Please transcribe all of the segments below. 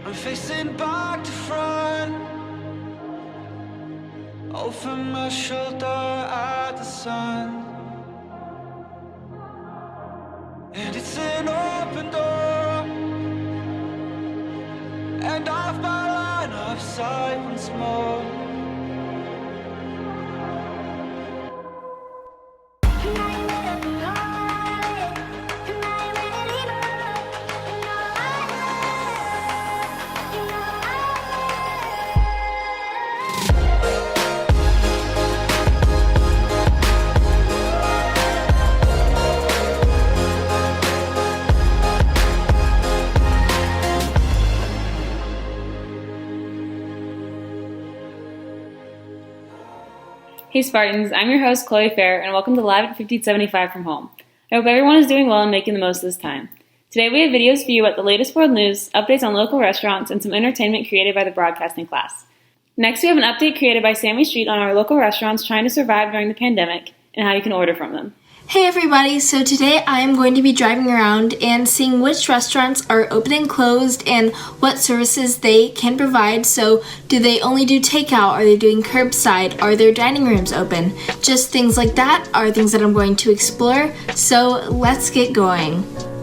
I'm facing back to front, over my shoulder at the sun. And it's an open door, and off my line of sight once more. Hey Spartans, I'm your host Chloe Fair, and welcome to Live at 1575 from home. I hope everyone is doing well and making the most of this time. Today we have videos for you about the latest world news, updates on local restaurants, and some entertainment created by the broadcasting class. Next we have an update created by Sammy Street on our local restaurants trying to survive during the pandemic and how you can order from them. Hey everybody, so today I am going to be driving around and seeing which restaurants are open and closed and what services they can provide. So do they only do takeout? Are they doing curbside? Are their dining rooms open? Just things like that are things that I'm going to explore. So let's get going.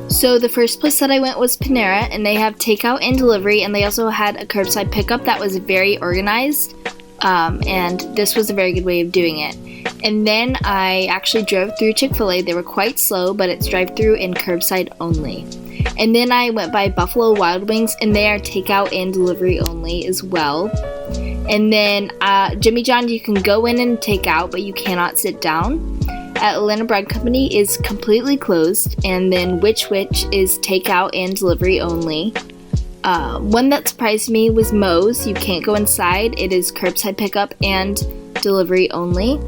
So the first place that I went was Panera, and they have takeout and delivery, and they also had a curbside pickup that was very organized. And this was a very good way of doing it. And then I actually drove through Chick-fil-A. They were quite slow, but it's drive-through and curbside only. And then I went by Buffalo Wild Wings, and they are takeout and delivery only as well. And then Jimmy John's, you can go in and take out, but you cannot sit down. Atlanta Bread Company is completely closed. And then Which is takeout and delivery only. One that surprised me was Moe's. You can't go inside. It is curbside pickup and delivery only.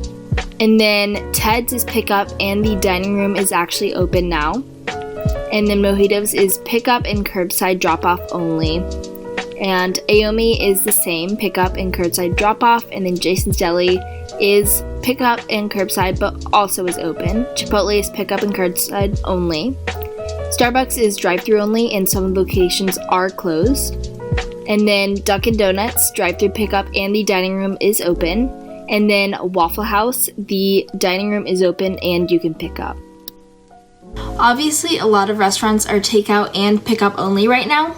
And then Ted's is pickup and the dining room is actually open now. And then Mojitos is pickup and curbside drop-off only. And Aomi is the same, pickup and curbside drop-off. And then Jason's Deli is pickup and curbside but also is open. Chipotle is pickup and curbside only. Starbucks is drive-thru only and some locations are closed. And then Dunkin' Donuts, drive-thru pickup and the dining room is open. And then Waffle House, the dining room is open and you can pick up. Obviously, a lot of restaurants are takeout and pickup only right now.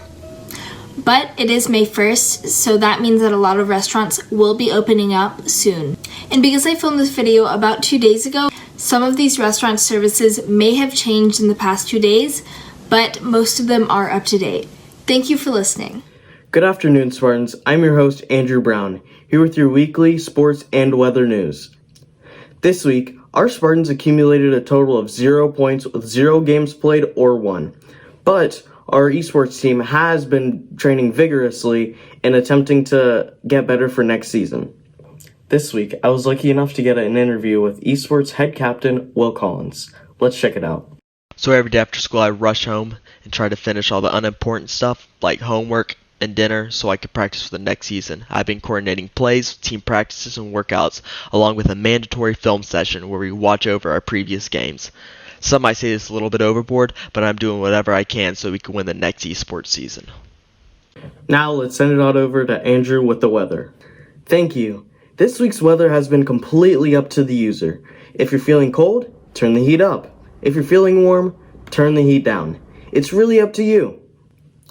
But it is May 1st, so that means that a lot of restaurants will be opening up soon. And because I filmed this video about 2 days ago, some of these restaurant services may have changed in the past 2 days, but most of them are up to date. Thank you for listening. Good afternoon, Spartans. I'm your host, Andrew Brown, here with your weekly sports and weather news. This week, our Spartans accumulated a total of 0 points with 0 games played or won. But our esports team has been training vigorously and attempting to get better for next season. This week, I was lucky enough to get an interview with esports head captain Will Collins. Let's check it out. So every day after school, I rush home and try to finish all the unimportant stuff like homework and dinner so I could practice for the next season. I've been coordinating plays, team practices, and workouts, along with a mandatory film session where we watch over our previous games. Some might say this is a little bit overboard, but I'm doing whatever I can so we can win the next esports season. Now let's send it on over to Andrew with the weather. Thank you. This week's weather has been completely up to the user. If you're feeling cold, turn the heat up. If you're feeling warm, turn the heat down. It's really up to you.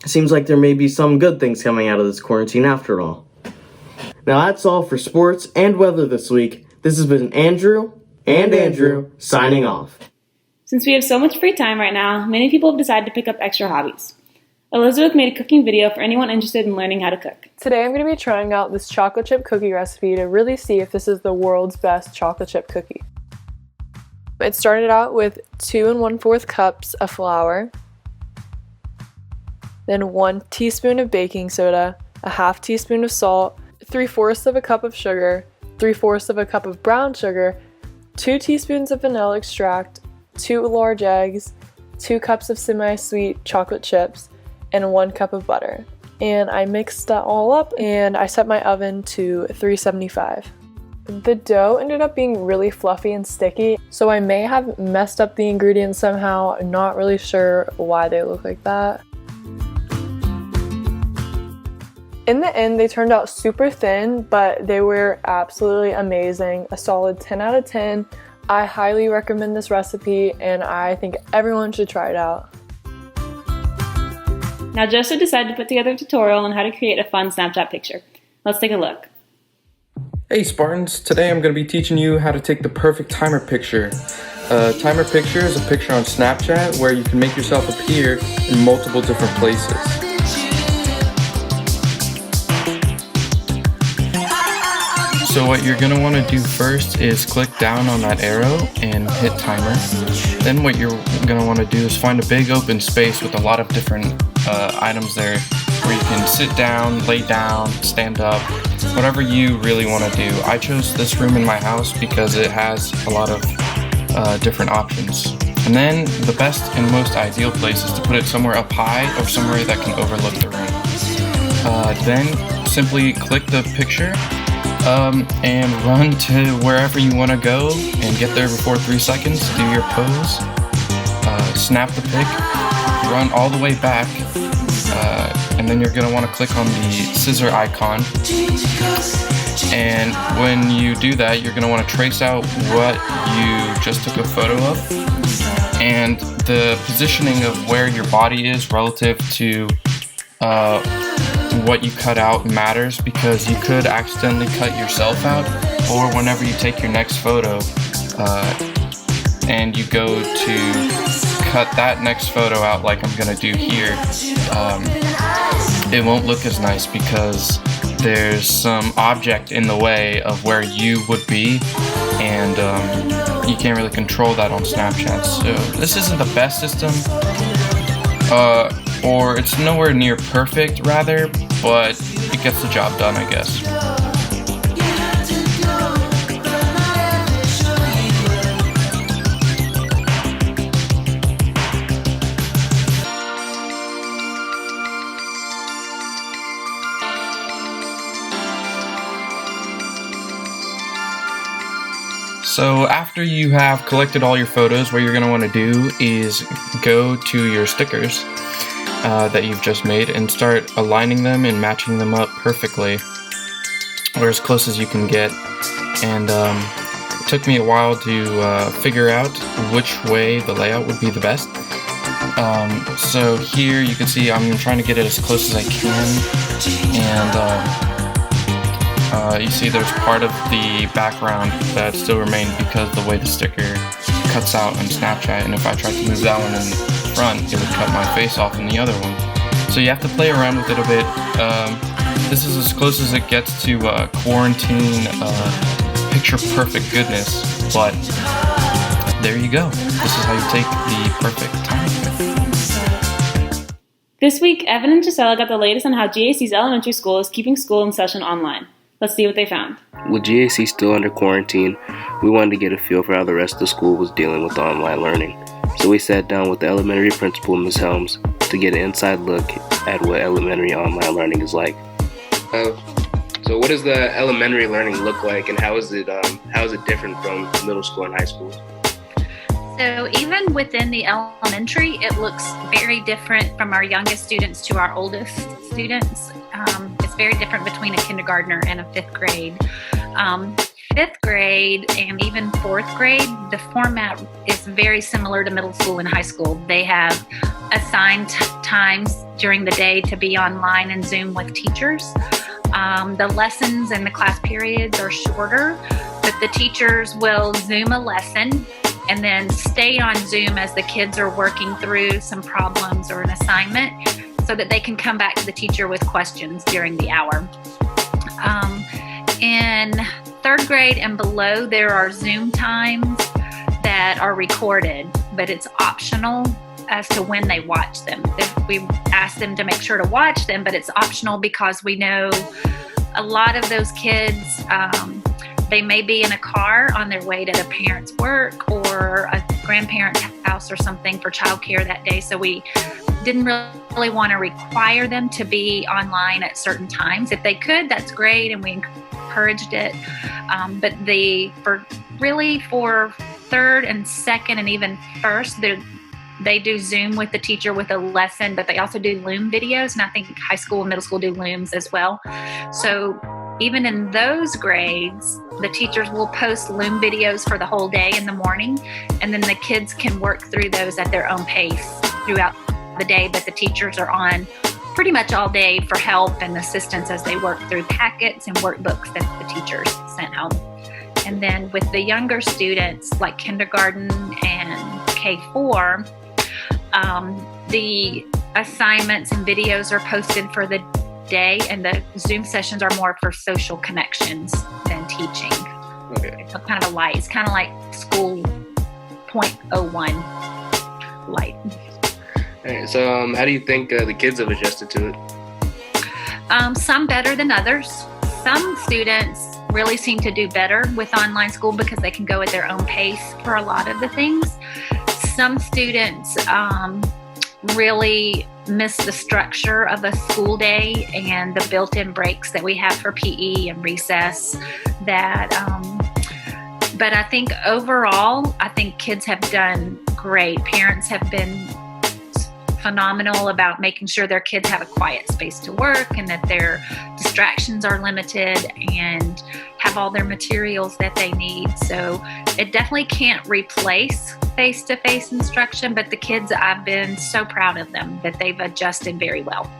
Seems like there may be some good things coming out of this quarantine after all. Now that's all for sports and weather this week. This has been Andrew signing off. Since we have so much free time right now, many people have decided to pick up extra hobbies. Elizabeth made a cooking video for anyone interested in learning how to cook. Today I'm going to be trying out this chocolate chip cookie recipe to really see if this is the world's best chocolate chip cookie. It started out with 2 1/4 cups of flour, then 1 teaspoon of baking soda, a half teaspoon of salt, 3/4 of a cup of sugar, 3/4 of a cup of brown sugar, 2 teaspoons of vanilla extract, 2 large eggs, 2 cups of semi-sweet chocolate chips, and 1 cup of butter. And I mixed that all up and I set my oven to 375. The dough ended up being really fluffy and sticky, so I may have messed up the ingredients somehow. I'm not really sure why they look like that. In the end, they turned out super thin, but they were absolutely amazing. A solid 10 out of 10. I highly recommend this recipe, and I think everyone should try it out. Now Joseph decided to put together a tutorial on how to create a fun Snapchat picture. Let's take a look. Hey Spartans, today I'm going to be teaching you how to take the perfect timer picture. A timer picture is a picture on Snapchat where you can make yourself appear in multiple different places. So what you're going to want to do first is click down on that arrow and hit timer. Then what you're going to want to do is find a big open space with a lot of different items there where you can sit down, lay down, stand up, whatever you really want to do. I chose this room in my house because it has a lot of different options. And then the best and most ideal place is to put it somewhere up high or somewhere that can overlook the room. Then simply click the picture and run to wherever you want to go and get there before 3 seconds. Do your pose, snap the pic, run all the way back, and then you're going to want to click on the scissor icon. And when you do that, you're going to want to trace out what you just took a photo of, and the positioning of where your body is relative to what you cut out matters, because you could accidentally cut yourself out, or whenever you take your next photo and you go to cut that next photo out like I'm gonna do here, it won't look as nice because there's some object in the way of where you would be, and you can't really control that on Snapchat. So this isn't the best system, or it's nowhere near perfect rather, but it gets the job done, I guess. So after you have collected all your photos, what you're going to want to do is go to your stickers that you've just made and start aligning them and matching them up perfectly, or as close as you can get. And it took me a while to figure out which way the layout would be the best. So here you can see I'm trying to get it as close as I can, and you see there's part of the background that still remained because the way the sticker cuts out on Snapchat, and if I tried to move that one in front, it would cut my face off in the other one. So you have to play around with it a bit. This is as close as it gets to quarantine picture perfect goodness, but there you go. This is how you take the perfect time. This week, Evan and Gisela got the latest on how GAC's elementary school is keeping school in session online. Let's see what they found. With GAC still under quarantine, we wanted to get a feel for how the rest of the school was dealing with online learning. So we sat down with the elementary principal, Ms. Helms, to get an inside look at what elementary online learning is like. So what does the elementary learning look like, and how is it different from middle school and high school? So even within the elementary, it looks very different from our youngest students to our oldest students. It's very different between a kindergartner and a fifth grade. Fifth grade and even fourth grade, the format is very similar to middle school and high school. They have assigned times during the day to be online and Zoom with teachers. The lessons and the class periods are shorter, but the teachers will Zoom a lesson and then stay on Zoom as the kids are working through some problems or an assignment so that they can come back to the teacher with questions during the hour. In third grade and below, there are Zoom times that are recorded, but it's optional as to when they watch them. We ask them to make sure to watch them, but it's optional because we know a lot of those kids, they may be in a car on their way to the parents' work or a grandparent's house or something for childcare that day. So we didn't really want to require them to be online at certain times. If they could, that's great, and we encouraged it. But for third and second and even first, They do Zoom with the teacher with a lesson, but they also do Loom videos, and I think high school and middle school do Looms as well. So even in those grades, the teachers will post Loom videos for the whole day in the morning, and then the kids can work through those at their own pace throughout the day, but the teachers are on pretty much all day for help and assistance as they work through packets and workbooks that the teachers sent home. And then with the younger students, like kindergarten and K4, the assignments and videos are posted for the day, and the Zoom sessions are more for social connections than teaching. Okay. It's kind of a light. It's kind of like school 0.01 light. All right, so how do you think the kids have adjusted to it? Some better than others. Some students really seem to do better with online school because they can go at their own pace for a lot of the things. Some students really miss the structure of a school day and the built-in breaks that we have for PE and recess. But I think overall, I think kids have done great. Parents have been phenomenal about making sure their kids have a quiet space to work and that their distractions are limited and have all their materials that they need. So it definitely can't replace face-to-face instruction, but the kids, I've been so proud of them that they've adjusted very well.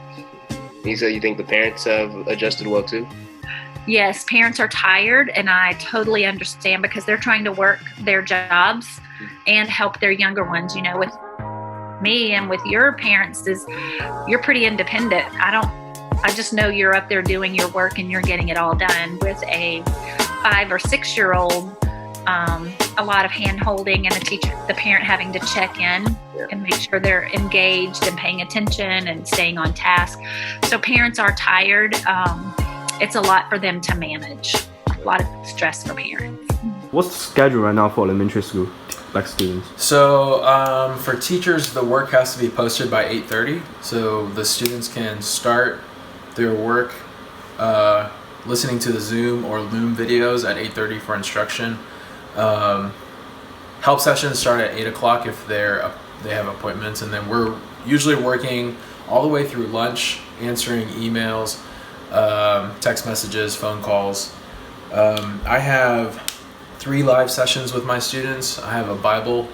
You said you think the parents have adjusted well too? Yes, parents are tired, and I totally understand because they're trying to work their jobs and help their younger ones. You know, with me and with your parents, you're pretty independent. I just know you're up there doing your work and you're getting it all done. With a 5 or 6 year old, a lot of hand holding and the parent having to check in and make sure they're engaged and paying attention and staying on task. So parents are tired. It's a lot for them to manage. A lot of stress for parents. What's the schedule right now for elementary school, like students? So for teachers, the work has to be posted by 8:30, so the students can start their work listening to the Zoom or Loom videos at 8:30 for instruction. Help sessions start at 8 o'clock if they have appointments, and then we're usually working all the way through lunch, answering emails, text messages, phone calls. I have 3 live sessions with my students. I have a Bible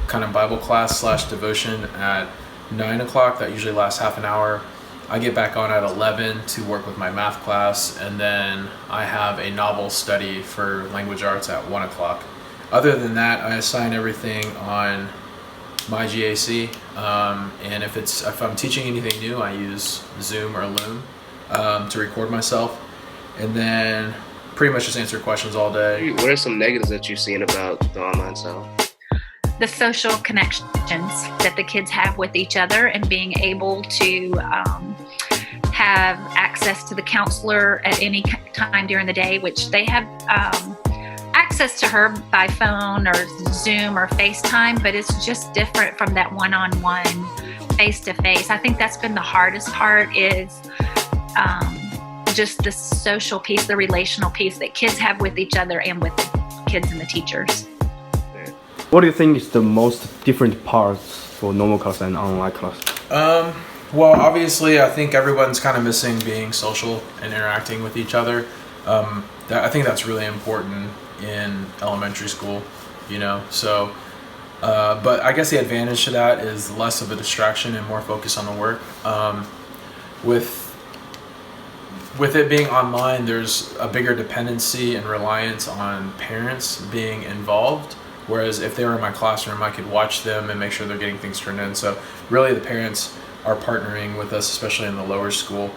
class / devotion at 9 o'clock that usually lasts half an hour. I get back on at 11 to work with my math class, and then I have a novel study for language arts at 1 o'clock. Other than that, I assign everything on my GAC, and if I'm teaching anything new, I use Zoom or Loom to record myself, and then pretty much just answer questions all day. What are some negatives that you've seen about the online style? The social connections that the kids have with each other and being able to have access to the counselor at any time during the day, which they have access to her by phone or Zoom or FaceTime, but it's just different from that one-on-one, face-to-face. I think that's been the hardest part, is just the social piece, the relational piece that kids have with each other and with the kids and the teachers. What do you think is the most different parts for normal class and online class? Well, obviously, I think everyone's kind of missing being social and interacting with each other. I think that's really important in elementary school, you know. So, but I guess the advantage to that is less of a distraction and more focus on the work. With it being online, there's a bigger dependency and reliance on parents being involved. Whereas if they were in my classroom, I could watch them and make sure they're getting things turned in. So really the parents are partnering with us, especially in the lower school.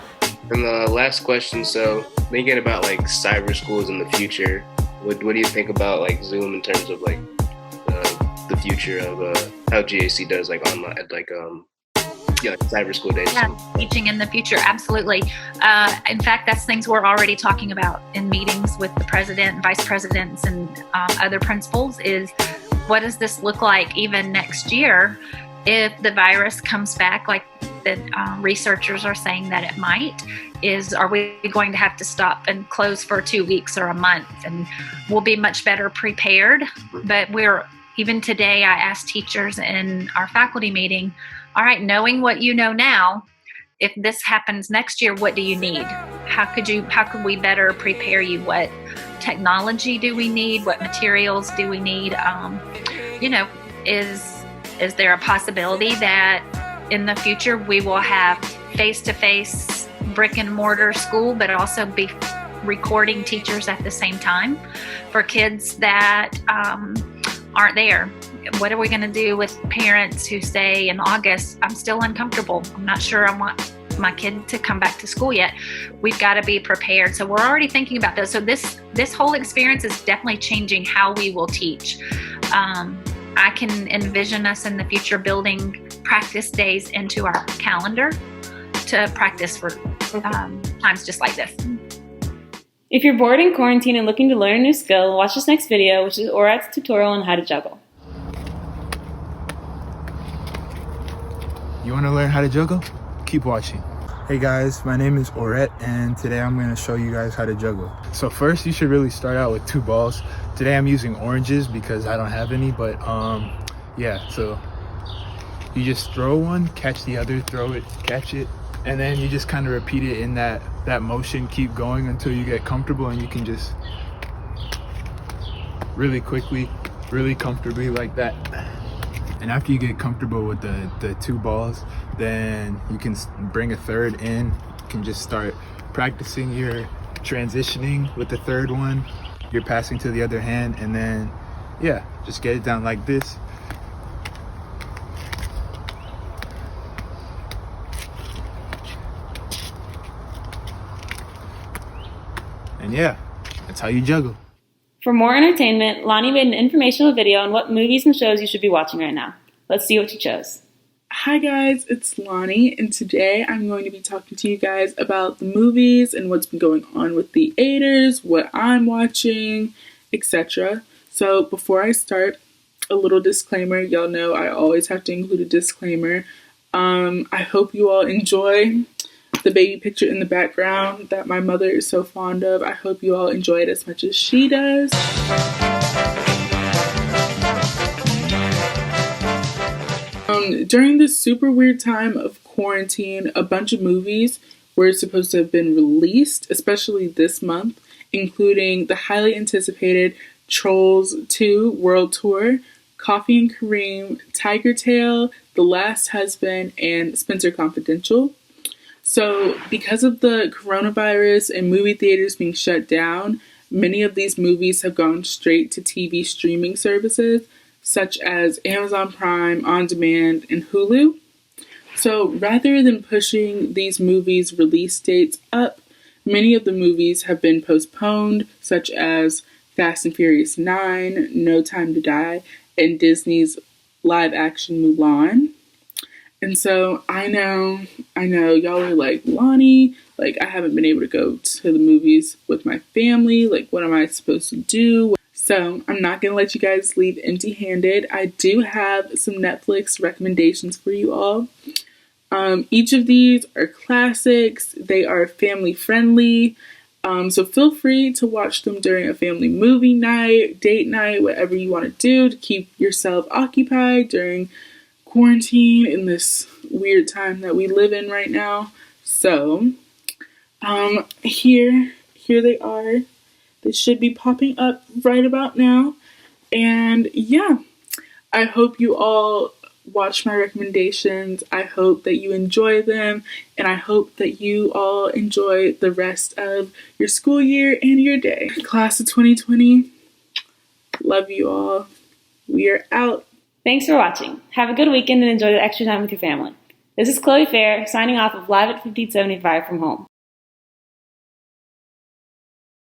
And the last question, so thinking about like cyber schools in the future, what do you think about like Zoom in terms of like the future of how GAC does like online, like cyber school days? Yeah, teaching in the future, absolutely. In fact, that's things we're already talking about in meetings with the president, vice presidents, and other principals, is what does this look like even next year if the virus comes back like the researchers are saying that it might? Are we going to have to stop and close for 2 weeks or a month? And we'll be much better prepared, but we're Even today, I asked teachers in our faculty meeting, all right, knowing what you know now, if this happens next year, what do you need? How could we better prepare you? What technology do we need? What materials do we need? Is there a possibility that in the future we will have face-to-face brick and mortar school, but also be recording teachers at the same time for kids that aren't there? What are we going to do with parents who say in August, I'm still uncomfortable, I'm not sure I want my kid to come back to school yet? We've got to be prepared. So we're already thinking about those. So this whole experience is definitely changing how we will teach. I can envision us in the future building practice days into our calendar to practice for times just like this. If you're bored in quarantine and looking to learn a new skill, watch this next video, which is Orat's tutorial on how to juggle. You want to learn how to juggle? Keep watching. Hey guys, my name is Oret, and today I'm going to show you guys how to juggle. So first, you should really start out with 2 balls. Today I'm using oranges because I don't have any, but yeah, so you just throw one, catch the other, throw it, catch it, and then you just kind of repeat it in that motion. Keep going until you get comfortable, and you can just really quickly, really comfortably like that. And after you get comfortable with the 2 balls, then you can bring a third in. You can just start practicing your transitioning with the third one. You're passing to the other hand, and then yeah, just get it down like this. And yeah, that's how you juggle. For more entertainment, Lonnie made an informational video on what movies and shows you should be watching right now. Let's see what you chose. Hi guys, it's Lonnie, and today I'm going to be talking to you guys about the movies and what's been going on with theaters, what I'm watching, etc. So before I start, a little disclaimer. Y'all know I always have to include a disclaimer. I hope you all enjoy the baby picture in the background that my mother is so fond of. I hope you all enjoy it as much as she does. During this super weird time of quarantine, a bunch of movies were supposed to have been released, especially this month, including the highly anticipated Trolls 2 World Tour, Coffee and Kareem, Tiger Tail, The Last Husband, and Spencer Confidential. So because of the coronavirus and movie theaters being shut down, many of these movies have gone straight to TV streaming services, such as Amazon Prime, On Demand, and Hulu. So rather than pushing these movies' release dates up, many of the movies have been postponed, such as Fast and Furious 9, No Time to Die, and Disney's live-action Mulan. And so I know, y'all are like, Lonnie, like, I haven't been able to go to the movies with my family. Like, what am I supposed to do? So I'm not going to let you guys leave empty-handed. I do have some Netflix recommendations for you all. Each of these are classics. They are family-friendly. So feel free to watch them during a family movie night, date night, whatever you want to do to keep yourself occupied during quarantine in this weird time that we live in right now. So, here they are. They should be popping up right about now. And yeah, I hope you all watch my recommendations. I hope that you enjoy them, and I hope that you all enjoy the rest of your school year and your day. Class of 2020, love you all. We are out. Thanks for watching. Have a good weekend and enjoy the extra time with your family. This is Chloe Fair signing off of Live at 1575 from home.